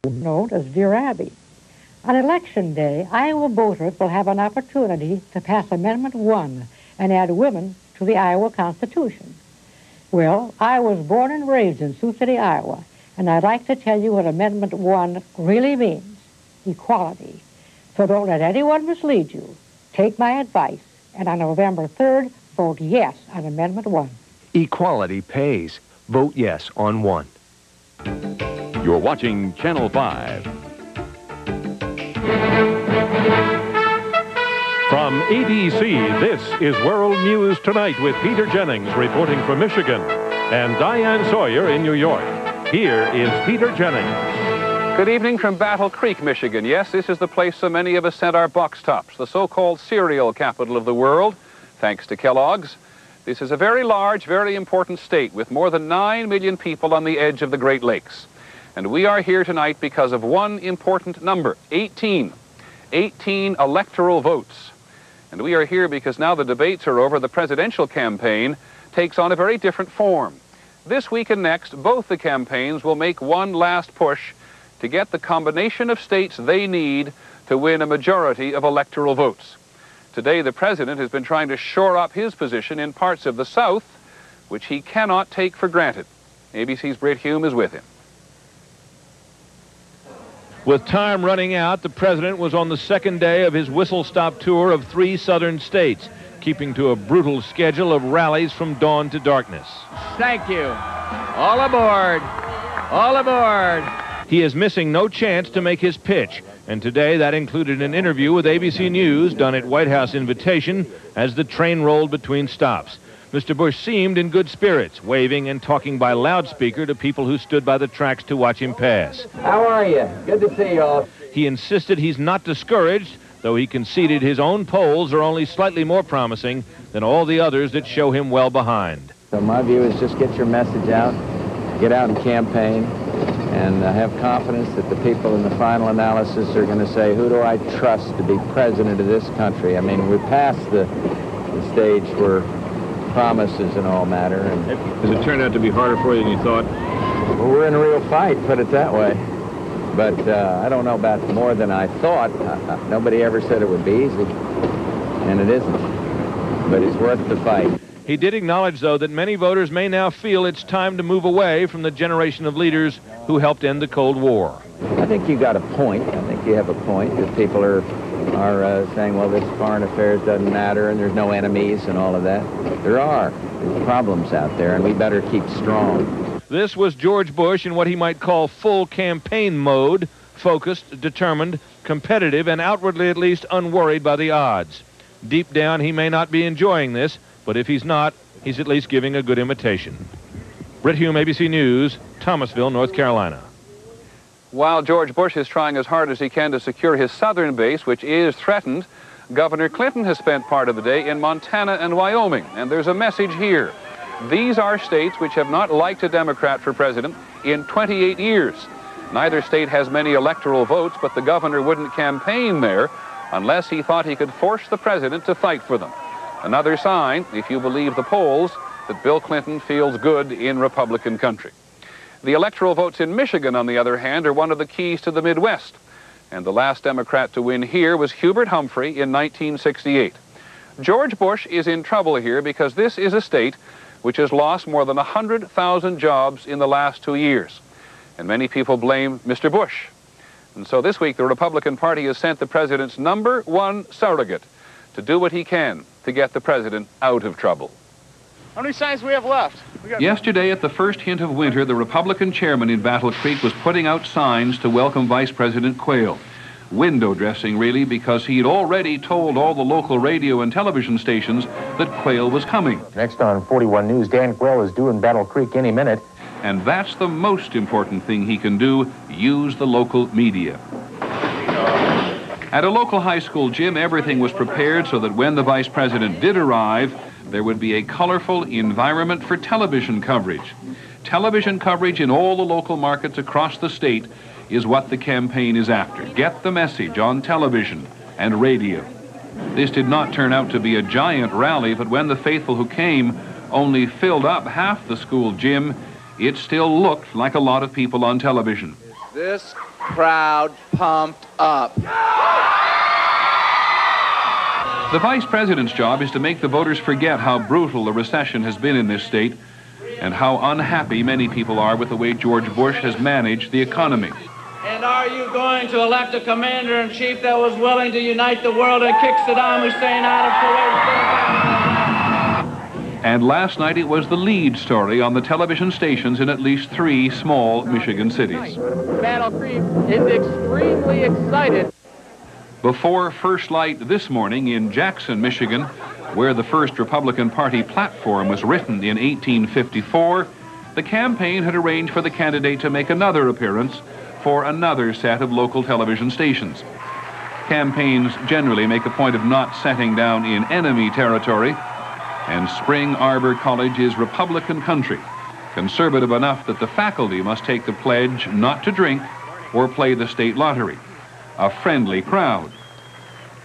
known as Deer Abbey. On Election Day, Iowa voters will have an opportunity to pass Amendment 1 and add women to the Iowa Constitution. Well, I was born and raised in Sioux City, Iowa, and I'd like to tell you what Amendment 1 really means: equality. So don't let anyone mislead you. Take my advice, and on November 3rd, vote yes on Amendment 1. Equality pays. Vote yes on 1. You're watching Channel 5. From ABC, this is World News Tonight with Peter Jennings reporting from Michigan and Diane Sawyer in New York. Here is Peter Jennings. Good evening from Battle Creek, Michigan. Yes, this is the place so many of us sent our box tops, the so-called cereal capital of the world, thanks to Kellogg's. This is a very large, very important state with more than 9 million people on the edge of the Great Lakes. And we are here tonight because of one important number, 18. 18 electoral votes. And we are here because now the debates are over, the presidential campaign takes on a very different form. This week and next, both the campaigns will make one last push to get the combination of states they need to win a majority of electoral votes. Today, the president has been trying to shore up his position in parts of the South, which he cannot take for granted. ABC's Britt Hume is with him. With time running out, the president was on the second day of his whistle-stop tour of 3 southern states, keeping to a brutal schedule of rallies from dawn to darkness. Thank you. All aboard. All aboard. He is missing no chance to make his pitch, and today that included an interview with ABC News done at White House invitation as the train rolled between stops. Mr. Bush seemed in good spirits, waving and talking by loudspeaker to people who stood by the tracks to watch him pass. How are you? Good to see you all. He insisted he's not discouraged, though he conceded his own polls are only slightly more promising than all the others that show him well behind. So my view is just get your message out, get out and campaign, and have confidence that the people in the final analysis are going to say, who do I trust to be president of this country? I mean, we're past the stage where promises and all matter. And has it turned out to be harder for you than you thought? Well, we're in a real fight, put it that way. But I don't know about more than I thought. Nobody ever said it would be easy, and it isn't. But it's worth the fight. He did acknowledge, though, that many voters may now feel it's time to move away from the generation of leaders who helped end the Cold War. I think you got a point. I think you have a point that people are saying, well, this foreign affairs doesn't matter and there's no enemies and all of that. There are. There's problems out there, and we better keep strong. This was George Bush in what he might call full campaign mode, focused, determined, competitive, and outwardly at least unworried by the odds. Deep down, he may not be enjoying this, but if he's not, he's at least giving a good imitation. Britt Hume, ABC News, Thomasville, North Carolina. While George Bush is trying as hard as he can to secure his southern base, which is threatened, Governor Clinton has spent part of the day in Montana and Wyoming, and there's a message here. These are states which have not liked a Democrat for president in 28 years. Neither state has many electoral votes, but the governor wouldn't campaign there unless he thought he could force the president to fight for them. Another sign, if you believe the polls, that Bill Clinton feels good in Republican country. The electoral votes in Michigan, on the other hand, are one of the keys to the Midwest. And the last Democrat to win here was Hubert Humphrey in 1968. George Bush is in trouble here because this is a state which has lost more than 100,000 jobs in the last 2 years. And many people blame Mr. Bush. And so this week, the Republican Party has sent the president's #1 surrogate to do what he can to get the president out of trouble. How many signs do we have left? Yesterday, at the first hint of winter, the Republican chairman in Battle Creek was putting out signs to welcome Vice President Quayle. Window dressing, really, because he'd already told all the local radio and television stations that Quayle was coming. Next on 41 News, Dan Quayle is due in Battle Creek any minute. And that's the most important thing he can do, use the local media. At a local high school gym, everything was prepared so that when the vice president did arrive, there would be a colorful environment for television coverage. Television coverage in all the local markets across the state is what the campaign is after. Get the message on television and radio. This did not turn out to be a giant rally, but when the faithful who came only filled up half the school gym, it still looked like a lot of people on television. This crowd pumped up. The vice president's job is to make the voters forget how brutal the recession has been in this state and how unhappy many people are with the way George Bush has managed the economy. And are you going to elect a commander-in-chief that was willing to unite the world and kick Saddam Hussein out of Kuwait? And last night it was the lead story on the television stations in at least 3 small Michigan cities. Battle Creek is extremely excited. Before first light this morning in Jackson, Michigan, where the first Republican Party platform was written in 1854, the campaign had arranged for the candidate to make another appearance for another set of local television stations. Campaigns generally make a point of not setting down in enemy territory, and Spring Arbor College is Republican country, conservative enough that the faculty must take the pledge not to drink or play the state lottery. A friendly crowd.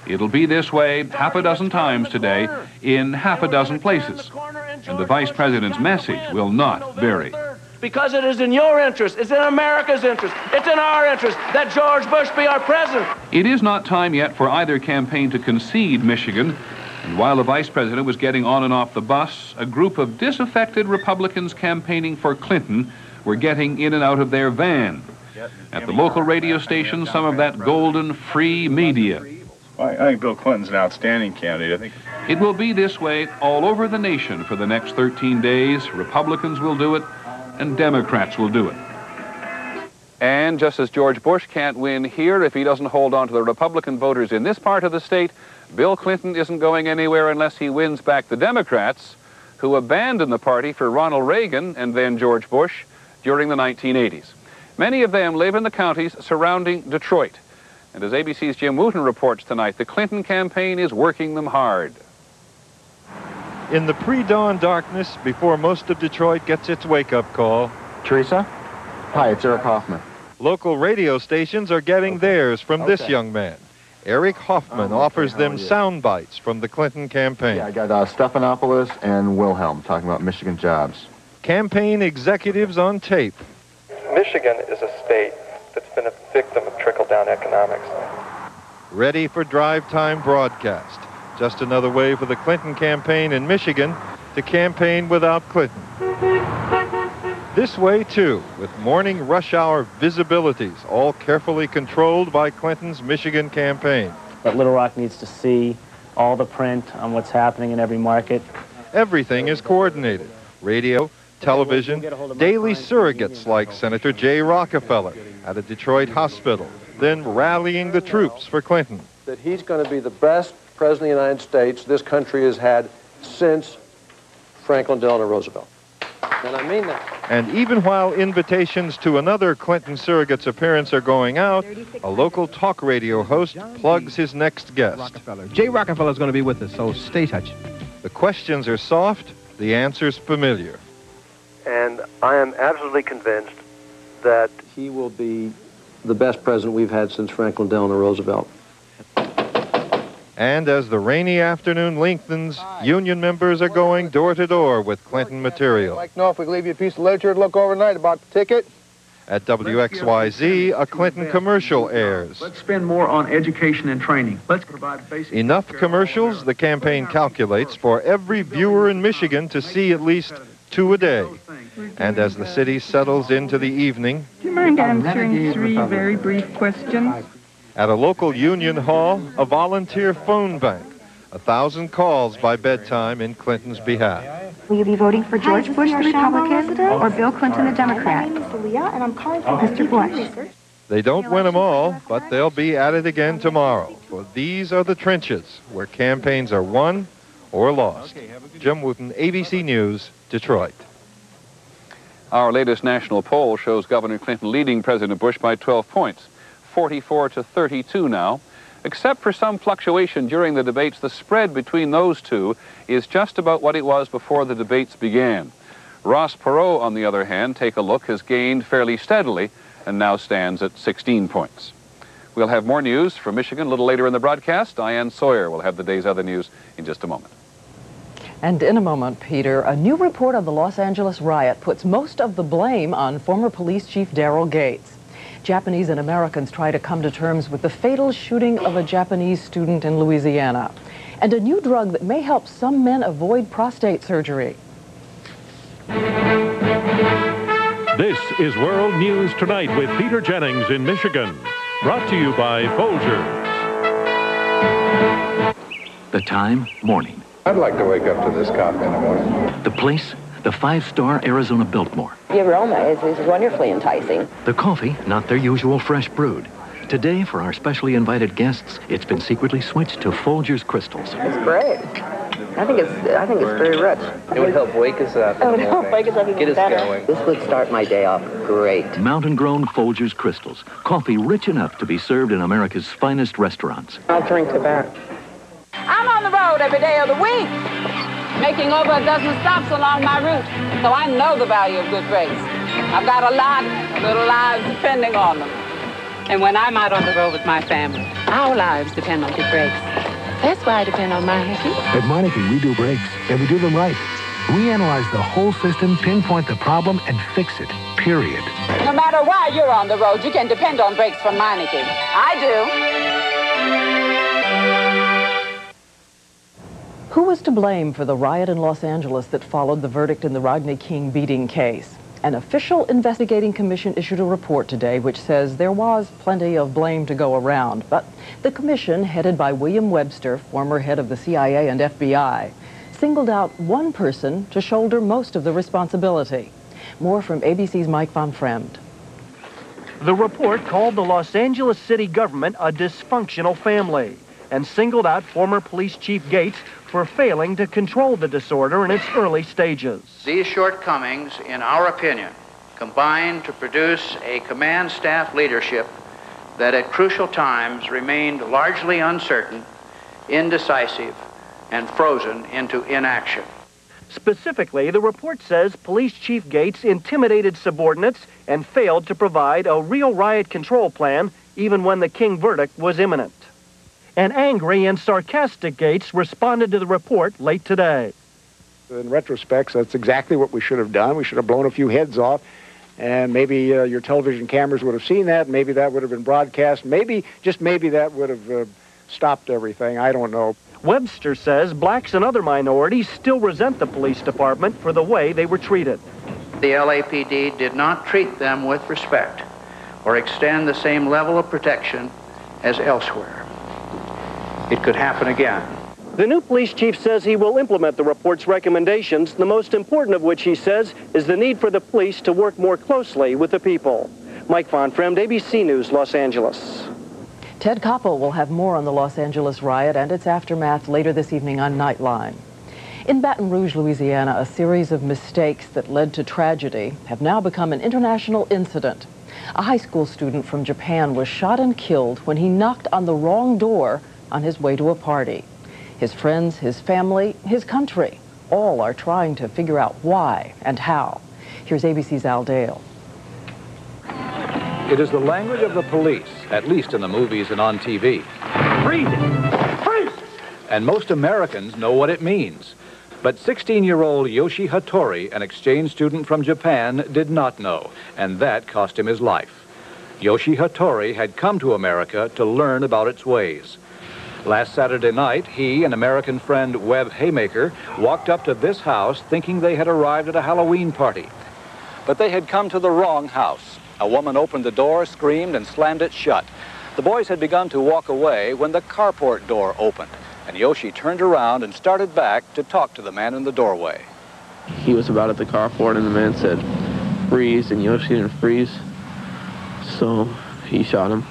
It'll be this way half a dozen times today in half a dozen places, and the vice president's message will not vary. Because it is in your interest, it's in America's interest, it's in our interest that George Bush be our president. It is not time yet for either campaign to concede Michigan, and while the vice president was getting on and off the bus, a group of disaffected Republicans campaigning for Clinton were getting in and out of their van. At the local radio station, some of that golden free media. I think Bill Clinton's an outstanding candidate. It will be this way all over the nation for the next 13 days. Republicans will do it, and Democrats will do it. And just as George Bush can't win here if he doesn't hold on to the Republican voters in this part of the state, Bill Clinton isn't going anywhere unless he wins back the Democrats, who abandoned the party for Ronald Reagan and then George Bush during the 1980s. Many of them live in the counties surrounding Detroit. And as ABC's Jim Wooten reports tonight, the Clinton campaign is working them hard. In the pre-dawn darkness, before most of Detroit gets its wake-up call, Teresa? Hi, it's Eric Hoffman. local radio stations are getting theirs from this young man. Eric Hoffman offers them sound bites from the Clinton campaign. Yeah, I got Stephanopoulos and Wilhelm talking about Michigan jobs. Campaign executives on tape. Michigan is a state that's been a victim of trickle-down economics. Ready for drive time broadcast. Just another way for the Clinton campaign in Michigan to campaign without Clinton. This way, too, with morning rush hour visibilities, all carefully controlled by Clinton's Michigan campaign. But Little Rock needs to see all the print on what's happening in every market. Everything is coordinated. Radio, television, daily surrogates like Senator Jay Rockefeller at a Detroit hospital, then rallying the troops for Clinton. That he's going to be the best president of the United States this country has had since Franklin Delano Roosevelt. And I mean that. And even while invitations to another Clinton surrogate's appearance are going out, a local talk radio host plugs his next guest. Jay Rockefeller's going to be with us, so stay touched. The questions are soft, the answers familiar. And I am absolutely convinced that he will be the best president we've had since Franklin Delano Roosevelt. And as the rainy afternoon lengthens, union members are going door to door with Clinton material. I'd like to know if we could leave you a piece of literature to look overnight about the ticket. At WXYZ, a Clinton commercial airs. Let's spend more on education and training. Let's provide basic... Enough commercials, the campaign calculates, for every viewer in Michigan to see at least 2 a day. And as the city settles into the evening... Do you mind answering 3 very brief questions? At a local union hall, a volunteer phone bank. 1,000 calls by bedtime in Clinton's behalf. Will you be voting for George Bush, the Republican, or Bill Clinton, the Democrat? My name is Leah, and I'm calling from Mr. Bush. They don't win them all, but they'll be at it again tomorrow. For these are the trenches where campaigns are won or lost. Jim Wooten, ABC News, Detroit. Our latest national poll shows Governor Clinton leading President Bush by 12 points. 44 to 32 now. Except for some fluctuation during the debates, the spread between those two is just about what it was before the debates began. Ross Perot, on the other hand, take a look, has gained fairly steadily and now stands at 16 points. We'll have more news from Michigan a little later in the broadcast. Diane Sawyer will have the day's other news in just a moment. And in a moment, Peter, a new report on the Los Angeles riot puts most of the blame on former police chief Daryl Gates. Japanese and Americans try to come to terms with the fatal shooting of a Japanese student in Louisiana. And a new drug that may help some men avoid prostate surgery. This is World News Tonight with Peter Jennings in Michigan. Brought to you by Folgers. The time, morning. I'd like to wake up to this coffee in the morning. The place, the 5-star Arizona Biltmore. The aroma is wonderfully enticing. The coffee, not their usual fresh brewed. Today, for our specially invited guests, it's been secretly switched to Folgers Crystals. It's great. I think it's very rich. It would help wake us up. It would help wake us up even better. Going. This would start my day off great. Mountain-grown Folgers Crystals. Coffee rich enough to be served in America's finest restaurants. I'll drink to that. I'm on the road every day of the week, making over a dozen stops along my route, so I know the value of good brakes. I've got a lot of little lives depending on them. And when I'm out on the road with my family, our lives depend on good brakes. That's why I depend on Meineke. At Meineke, we do brakes, and we do them right. We analyze the whole system, pinpoint the problem, and fix it, period. No matter why you're on the road, you can depend on brakes from Meineke. I do. Who was to blame for the riot in Los Angeles that followed the verdict in the Rodney King beating case? An official investigating commission issued a report today which says there was plenty of blame to go around. But the commission, headed by William Webster, former head of the CIA and FBI, singled out one person to shoulder most of the responsibility. More from ABC's Mike Von Fremd. The report called the Los Angeles city government a dysfunctional family and singled out former police chief Gates for failing to control the disorder in its early stages. These shortcomings, in our opinion, combined to produce a command staff leadership that at crucial times remained largely uncertain, indecisive, and frozen into inaction. Specifically, the report says Police Chief Gates intimidated subordinates and failed to provide a real riot control plan even when the King verdict was imminent. An angry and sarcastic Gates responded to the report late today. In retrospect, that's exactly what we should have done. We should have blown a few heads off, and maybe your television cameras would have seen that. Maybe that would have been broadcast. Maybe, just maybe, that would have stopped everything. I don't know. Webster says blacks and other minorities still resent the police department for the way they were treated. The LAPD did not treat them with respect or extend the same level of protection as elsewhere. It could happen again. The new police chief says he will implement the report's recommendations, the most important of which, he says, is the need for the police to work more closely with the people. Mike Von Fremd, ABC News, Los Angeles. Ted Koppel will have more on the Los Angeles riot and its aftermath later this evening on Nightline. In Baton Rouge, Louisiana, a series of mistakes that led to tragedy have now become an international incident. A high school student from Japan was shot and killed when he knocked on the wrong door on his way to a party. His friends, his family, his country, all are trying to figure out why and how. Here's ABC's Al Dale. It is the language of the police, at least in the movies and on TV. Freeze it! Freeze! And most Americans know what it means. But 16-year-old Yoshi Hattori, an exchange student from Japan, did not know, and that cost him his life. Yoshi Hattori had come to America to learn about its ways. Last Saturday night, he and American friend Webb Haymaker walked up to this house thinking they had arrived at a Halloween party. But they had come to the wrong house. A woman opened the door, screamed, and slammed it shut. The boys had begun to walk away when the carport door opened, and Yoshi turned around and started back to talk to the man in the doorway. He was about at the carport, and the man said, "Freeze," and Yoshi didn't freeze, so he shot him.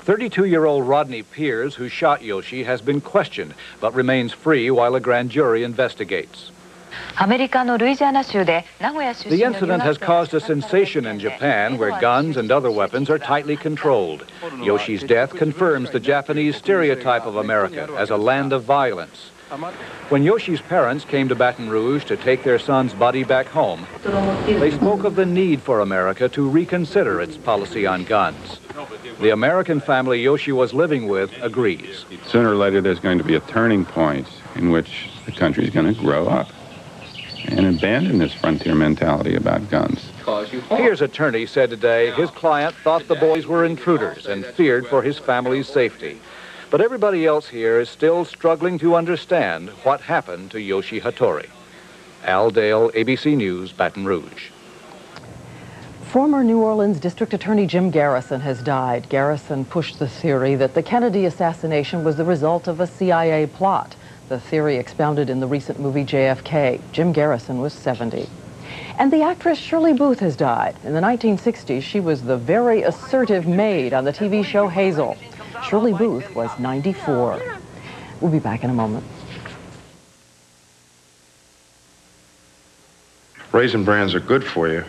32-year-old Rodney Pierce, who shot Yoshi, has been questioned, but remains free while a grand jury investigates. The incident has caused a sensation in Japan, where guns and other weapons are tightly controlled. Yoshi's death confirms the Japanese stereotype of America as a land of violence. When Yoshi's parents came to Baton Rouge to take their son's body back home, they spoke of the need for America to reconsider its policy on guns. The American family Yoshi was living with agrees. Sooner or later, there's going to be a turning point in which the country's going to grow up and abandon this frontier mentality about guns. cause you harm. Pierre's attorney said today his client thought the boys were intruders and feared for his family's safety. But everybody else here is still struggling to understand what happened to Yoshi Hattori. Al Dale, ABC News, Baton Rouge. Former New Orleans District Attorney Jim Garrison has died. Garrison pushed the theory that the Kennedy assassination was the result of a CIA plot, the theory expounded in the recent movie JFK. Jim Garrison was 70. And the actress Shirley Booth has died. In the 1960s, she was the very assertive maid on the TV show Hazel. Shirley Booth was 94. We'll be back in a moment. Raisin Brans are good for you,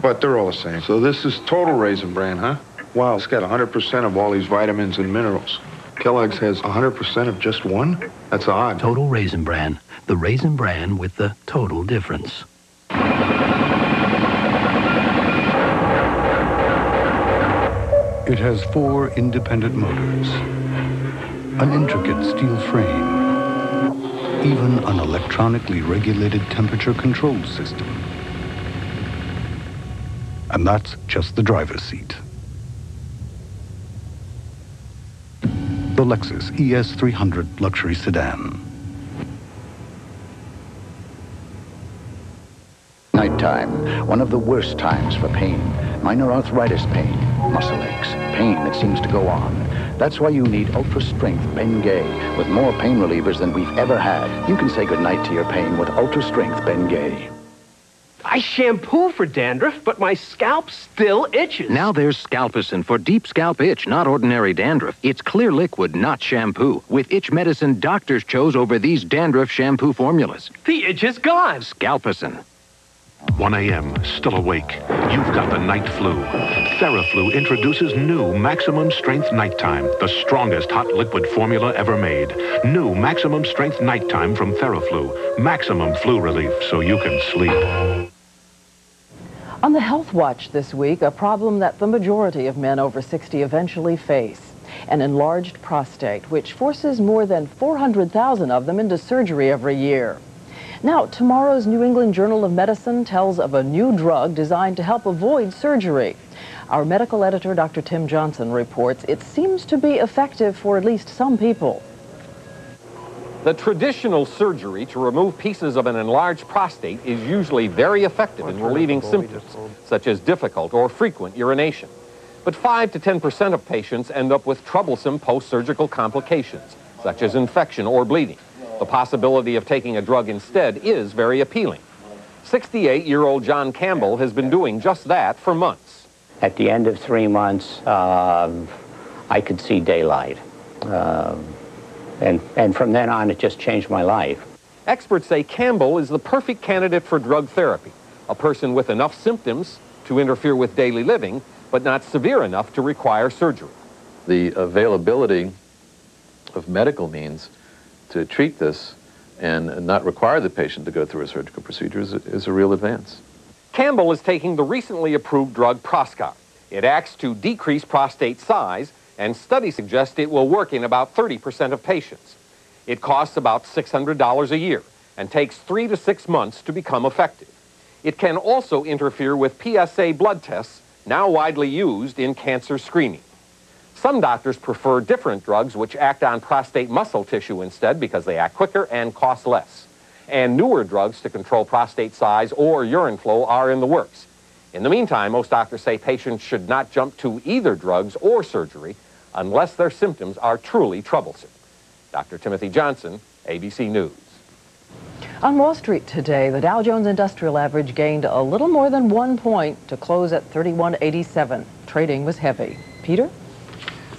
but they're all the same. So this is total Raisin Bran, huh? Wow, it's got 100% of all these vitamins and minerals. Kellogg's has 100% of just one? That's odd. Total Raisin Bran. The Raisin Bran with the total difference. It has 4 independent motors, an intricate steel frame, even an electronically regulated temperature control system. And that's just the driver's seat. The Lexus ES300 luxury sedan. Nighttime, one of the worst times for pain. Minor arthritis pain, muscle aches, pain that seems to go on. That's why you need Ultra Strength Bengay. With more pain relievers than we've ever had, you can say goodnight to your pain with Ultra Strength Bengay. I shampoo for dandruff, but my scalp still itches. Now there's Scalpicin for deep scalp itch, not ordinary dandruff. It's clear liquid, not shampoo. With itch medicine doctors chose over these dandruff shampoo formulas. The itch is gone. Scalpicin. 1 a.m., still awake. You've got the night flu. TheraFlu introduces new maximum strength nighttime, the strongest hot liquid formula ever made. New maximum strength nighttime from TheraFlu. Maximum flu relief so you can sleep. On the Health Watch this week, a problem that the majority of men over 60 eventually face. An enlarged prostate, which forces more than 400,000 of them into surgery every year. Now, tomorrow's New England Journal of Medicine tells of a new drug designed to help avoid surgery. Our medical editor, Dr. Tim Johnson, reports it seems to be effective for at least some people. The traditional surgery to remove pieces of an enlarged prostate is usually very effective in relieving symptoms, such as difficult or frequent urination. But 5 to 10% of patients end up with troublesome post-surgical complications, such as infection or bleeding. The possibility of taking a drug instead is very appealing. 68-year-old John Campbell has been doing just that for months. At the end of 3 months, I could see daylight. And from then on, it just changed my life. Experts say Campbell is the perfect candidate for drug therapy, a person with enough symptoms to interfere with daily living, but not severe enough to require surgery. The availability of medical means to treat this and not require the patient to go through a surgical procedure is a real advance. Campbell is taking the recently approved drug Prostate. It acts to decrease prostate size, and studies suggest it will work in about 30% of patients. It costs about $600 a year and takes 3 to 6 months to become effective. It can also interfere with PSA blood tests, now widely used in cancer screening. Some doctors prefer different drugs which act on prostate muscle tissue instead because they act quicker and cost less. And newer drugs to control prostate size or urine flow are in the works. In the meantime, most doctors say patients should not jump to either drugs or surgery unless their symptoms are truly troublesome. Dr. Timothy Johnson, ABC News. On Wall Street today, the Dow Jones Industrial Average gained a little more than 1 point to close at 3187. Trading was heavy. Peter?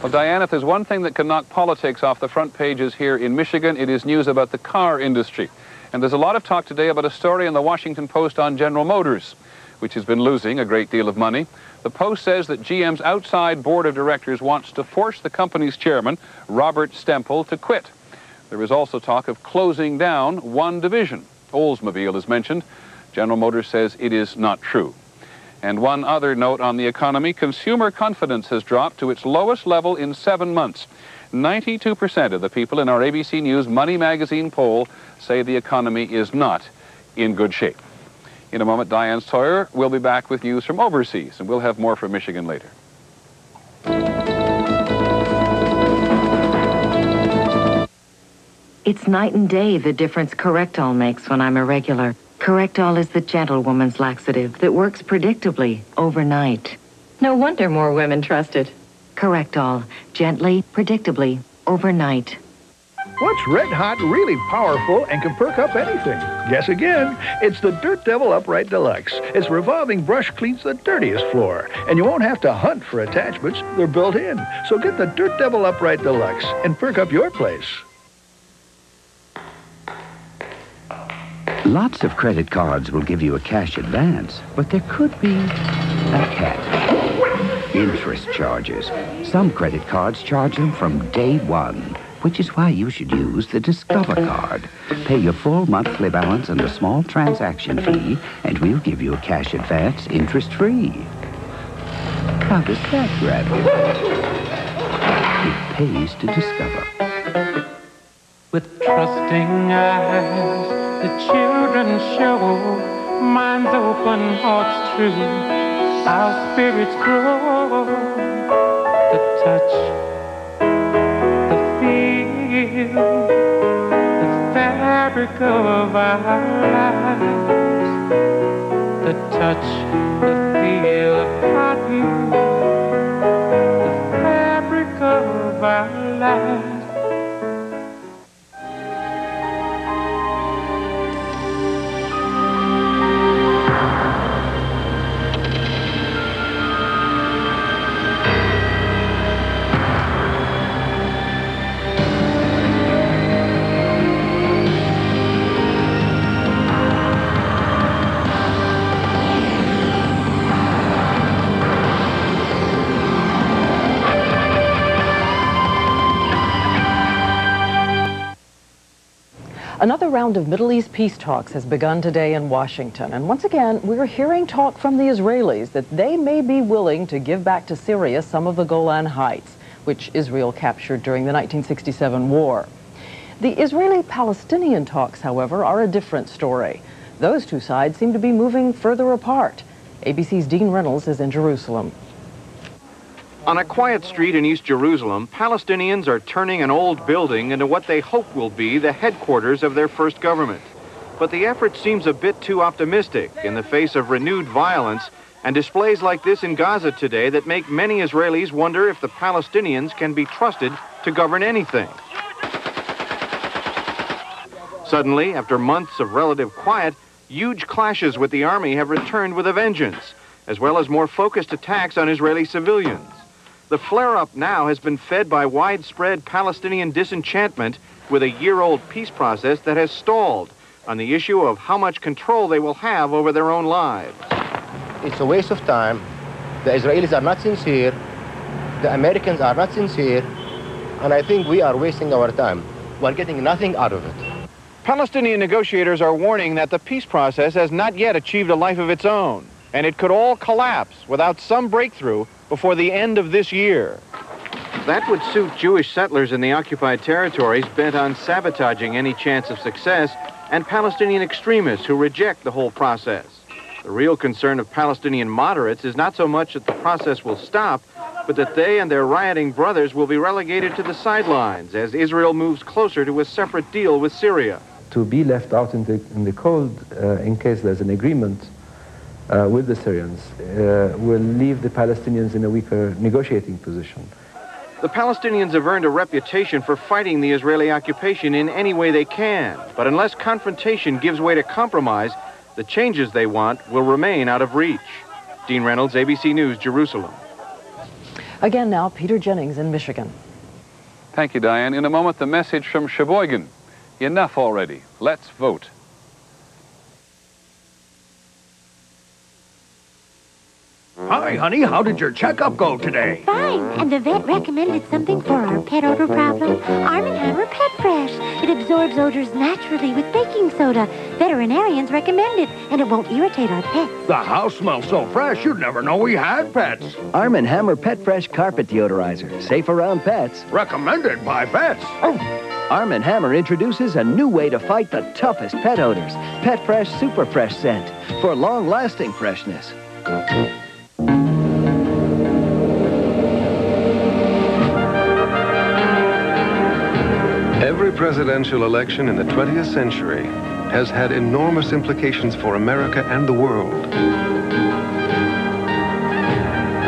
Well, Diane, if there's one thing that can knock politics off the front pages here in Michigan, it is news about the car industry. And there's a lot of talk today about a story in the Washington Post on General Motors, which has been losing a great deal of money. The Post says that GM's outside board of directors wants to force the company's chairman, Robert Stempel, to quit. There is also talk of closing down one division. Oldsmobile is mentioned. General Motors says it is not true. And one other note on the economy, consumer confidence has dropped to its lowest level in 7 months. 92% of the people in our ABC News Money Magazine poll say the economy is not in good shape. In a moment, Diane Sawyer will be back with news from overseas, and we'll have more from Michigan later. It's night and day the difference Correctol makes when I'm irregular. Correctol is the gentlewoman's laxative that works predictably overnight. No wonder more women trust it. Correctol, gently, predictably, overnight. What's red hot, really powerful, and can perk up anything? Guess again. It's the Dirt Devil Upright Deluxe. Its revolving brush cleans the dirtiest floor, and you won't have to hunt for attachments. They're built in. So get the Dirt Devil Upright Deluxe and perk up your place. Lots of credit cards will give you a cash advance, but there could be a catch. Interest charges. Some credit cards charge them from day one, which is why you should use the Discover card. Pay your full monthly balance and a small transaction fee, and we'll give you a cash advance interest-free. How does that grab you? It pays to Discover. With trusting eyes, the children show minds open, hearts true. Our spirits grow. The touch, the feel, the fabric of our lives. The touch, the feel of cotton, the fabric of our lives. Another round of Middle East peace talks has begun today in Washington. And once again, we're hearing talk from the Israelis that they may be willing to give back to Syria some of the Golan Heights, which Israel captured during the 1967 war. The Israeli-Palestinian talks, however, are a different story. Those two sides seem to be moving further apart. ABC's Dean Reynolds is in Jerusalem. On a quiet street in East Jerusalem, Palestinians are turning an old building into what they hope will be the headquarters of their first government. But the effort seems a bit too optimistic in the face of renewed violence and displays like this in Gaza today that make many Israelis wonder if the Palestinians can be trusted to govern anything. Suddenly, after months of relative quiet, huge clashes with the army have returned with a vengeance, as well as more focused attacks on Israeli civilians. The flare-up now has been fed by widespread Palestinian disenchantment with a year-old peace process that has stalled on the issue of how much control they will have over their own lives. It's a waste of time. The Israelis are not sincere. The Americans are not sincere. And I think we are wasting our time. We're getting nothing out of it. Palestinian negotiators are warning that the peace process has not yet achieved a life of its own, and it could all collapse without some breakthrough before the end of this year. That would suit Jewish settlers in the occupied territories bent on sabotaging any chance of success, and Palestinian extremists who reject the whole process. The real concern of Palestinian moderates is not so much that the process will stop, but that they and their rioting brothers will be relegated to the sidelines as Israel moves closer to a separate deal with Syria. To be left out in the cold in case there's an agreement with the Syrians will leave the Palestinians in a weaker negotiating position. The Palestinians have earned a reputation for fighting the Israeli occupation in any way they can, but unless confrontation gives way to compromise, the changes they want will remain out of reach. Dean Reynolds, ABC News, Jerusalem. Again now, Peter Jennings in Michigan. Thank you, Diane. In a moment, the message from Sheboygan. Enough already. Let's vote. Hi, honey. How did your checkup go today? Fine. And the vet recommended something for our pet odor problem. Arm & Hammer Pet Fresh. It absorbs odors naturally with baking soda. Veterinarians recommend it, and it won't irritate our pets. The house smells so fresh, you'd never know we had pets. Arm & Hammer Pet Fresh Carpet Deodorizer. Safe around pets. Recommended by vets. Arm & Hammer introduces a new way to fight the toughest pet odors. Pet Fresh Super Fresh Scent. for long-lasting freshness. Every presidential election in the 20th century has had enormous implications for America and the world.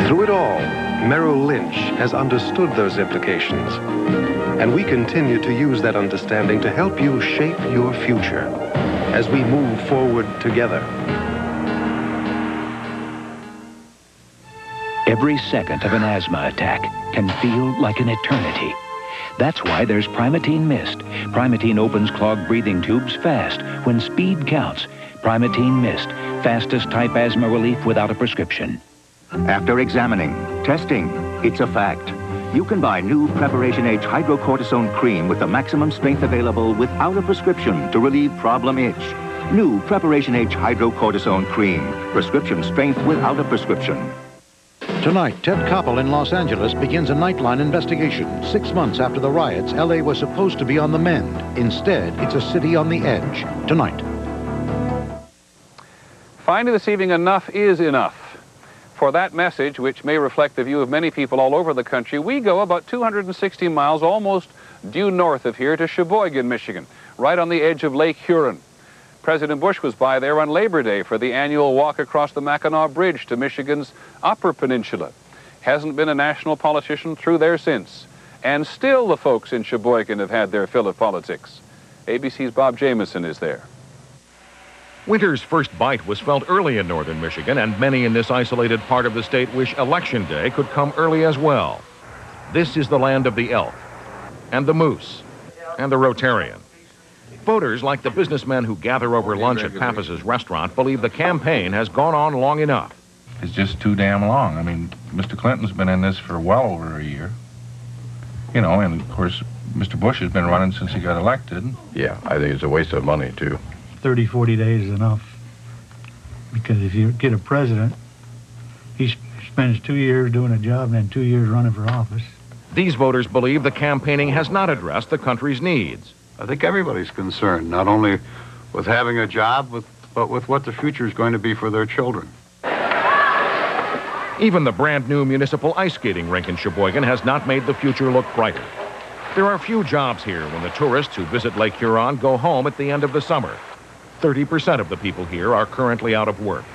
Through it all, Merrill Lynch has understood those implications, and we continue to use that understanding to help you shape your future as we move forward together. Every second of an asthma attack can feel like an eternity. That's why there's Primatene Mist. Primatene opens clogged breathing tubes fast when speed counts. Primatene Mist, fastest type asthma relief without a prescription. After examining, testing, it's a fact. You can buy new Preparation H hydrocortisone cream with the maximum strength available without a prescription to relieve problem itch. New Preparation H hydrocortisone cream, prescription strength without a prescription. Tonight, Ted Koppel in Los Angeles begins a Nightline investigation. 6 months after the riots, L.A. was supposed to be on the mend. Instead, it's a city on the edge. Tonight. Finally this evening, enough is enough. For that message, which may reflect the view of many people all over the country, we go about 260 miles almost due north of here to Sheboygan, Michigan, right on the edge of Lake Huron. President Bush was by there on Labor Day for the annual walk across the Mackinac Bridge to Michigan's Upper Peninsula. Hasn't been a national politician through there since. And still the folks in Sheboygan have had their fill of politics. ABC's Bob Jamieson is there. Winter's first bite was felt early in northern Michigan, and many in this isolated part of the state wish Election Day could come early as well. This is the land of the elk, and the moose, and the Rotarian. Voters, like the businessmen who gather over lunch at Pappas's restaurant, believe the campaign has gone on long enough. It's just too damn long. I mean, Mr. Clinton's been in this for well over a year. You know, and of course, Mr. Bush has been running since he got elected. Yeah, I think it's a waste of money, too. 30, 40 days is enough. Because if you get a president, he spends 2 years doing a job and then 2 years running for office. These voters believe the campaigning has not addressed the country's needs. I think everybody's concerned, not only with having a job, but with what the future is going to be for their children. Even the brand new municipal ice skating rink in Sheboygan has not made the future look brighter. There are few jobs here when the tourists who visit Lake Huron go home at the end of the summer. 30% of the people here are currently out of work.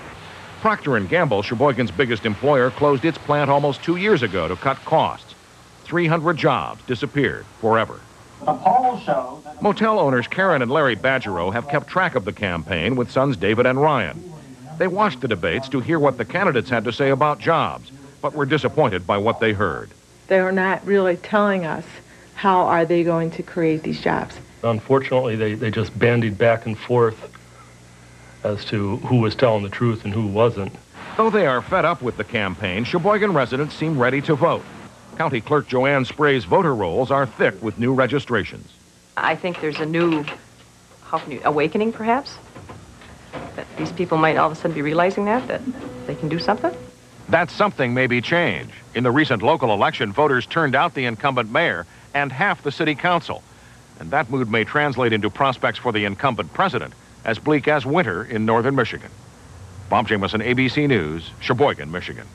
Procter & Gamble, Sheboygan's biggest employer, closed its plant almost 2 years ago to cut costs. 300 jobs disappeared forever. The poll shows that Motel owners Karen and Larry Badgerow have kept track of the campaign with sons David and Ryan. They watched the debates to hear what the candidates had to say about jobs, but were disappointed by what they heard. They are not really telling us how are they going to create these jobs. Unfortunately, they just bandied back and forth as to who was telling the truth and who wasn't. Though they are fed up with the campaign, Sheboygan residents seem ready to vote. County Clerk Joanne Spray's voter rolls are thick with new registrations. I think there's a new awakening, perhaps, that these people might all of a sudden be realizing that they can do something. That something may be change. In the recent local election, voters turned out the incumbent mayor and half the city council. And that mood may translate into prospects for the incumbent president as bleak as winter in northern Michigan. Bob Jamieson, ABC News, Sheboygan, Michigan.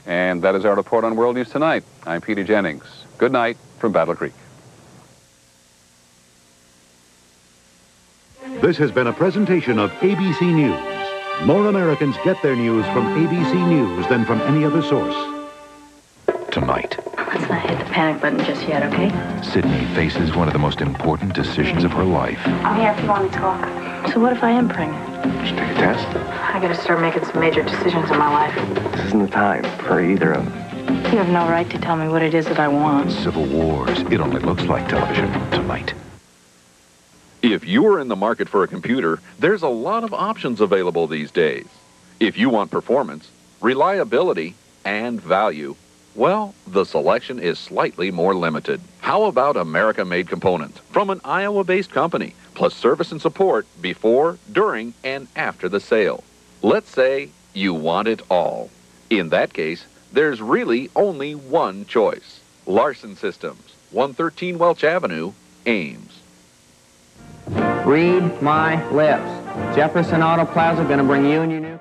And that is our report on World News Tonight. I'm Peter Jennings. Good night from Battle Creek. This has been a presentation of ABC News. More Americans get their news from ABC News than from any other source. Tonight, let's not hit the panic button just yet, okay? Sydney faces one of the most important decisions of her life. I'm here if you want to talk. So what if I am pregnant? Should take a test? I gotta start making some major decisions in my life. This isn't the time for either of them. You have no right to tell me what it is that I want. Civil wars. It only looks like television. Tonight. If you're in the market for a computer, there's a lot of options available these days. If you want performance, reliability, and value, well, the selection is slightly more limited. How about America-made components from an Iowa-based company, plus service and support before, during, and after the sale? Let's say you want it all. In that case, there's really only one choice. Larson Systems, 113 Welch Avenue, Ames. Read my lips. Jefferson Auto Plaza going to bring you and your new...